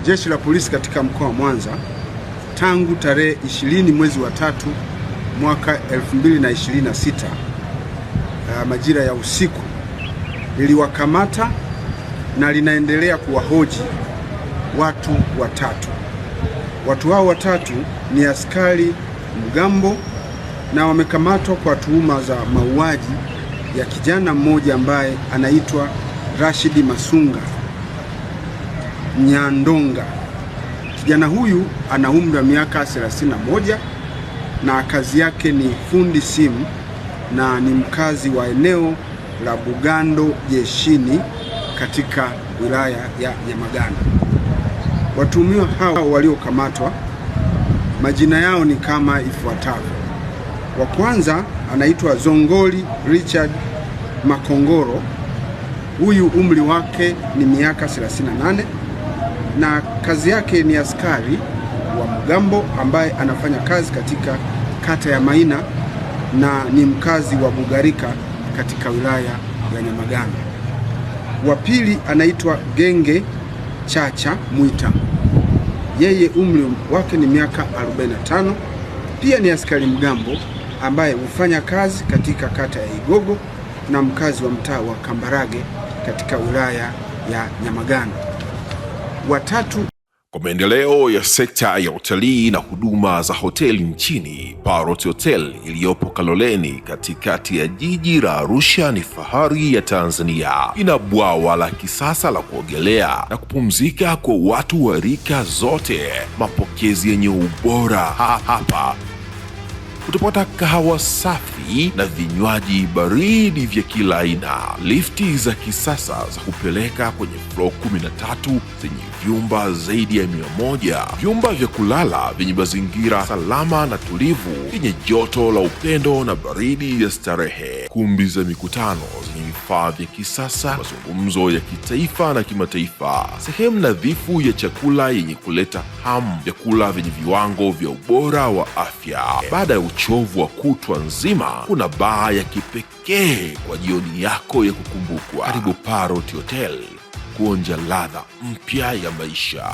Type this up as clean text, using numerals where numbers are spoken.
Jeshi la polisi katika mkoa wa Mwanza tangu tarehe 20 mwezi wa 3 mwaka 2026 majira ya usiku liliwakamata na linaendelea kuwahoji watu watatu. Watu hao watatu ni askari mgambo na wamekamatwa kwa tuhuma za mauaji ya kijana mmoja ambaye anaitwa Rashid Masunga Nyandonga. Kijana huyu ana umri wa miaka 31 na kazi yake ni fundi simu na ni mkazi wa eneo la Bugando Jeshini katika wilaya ya Nyamagana. Watuhumiwa hao waliokamatwa majina yao ni kama ifuatavyo. Wa kwanza anaitwa Zongoli Richard Makongoro. Huyu umri wake ni miaka 38 na kazi yake ni askari wa mgambo ambaye anafanya kazi katika kata ya Maina na ni mkazi wa Bugarika katika wilaya ya Nyamagana. Wa pili anaitwa Genge Chacha Mwita. Yeye umri wake ni miaka 45, pia ni askari mgambo ambaye hufanya kazi katika kata ya Igogo na mkazi wa mtaa wa Kambarage katika wilaya ya Nyamagana. Watatu. Kwa maendeleo ya sekta ya utalii na huduma za hoteli nchini, Parrot Hotel iliyopo Kaloleni katikati ya jiji la Arusha ni fahari ya Tanzania. Ina bwawa la kisasa la kuogelea na kupumzika kwa watu wa rika zote, mapokezi yenye ubora. Hapa utapata kahawa safi na vinywaji baridi vya kila aina, lifti za kisasa za kupeleka kwenye floor 13 zenye vyumba zaidi ya 100, vyumba vya kulala vyenye mazingira salama na tulivu, vyenye joto la upendo na baridi ya starehe, kumbi za mikutano zenye vifaa vya kisasa, mazungumzo ya kitaifa na kimataifa, sehemu nadhifu ya chakula yenye kuleta hamu, vyakula vyenye viwango vya ubora wa afya. Baada ya uchovu wa kutwa nzima, kuna baa ya kipekee kwa jioni yako ya kukumbukwa. Karibu Parrot Hotel kuonja ladha mpya ya maisha.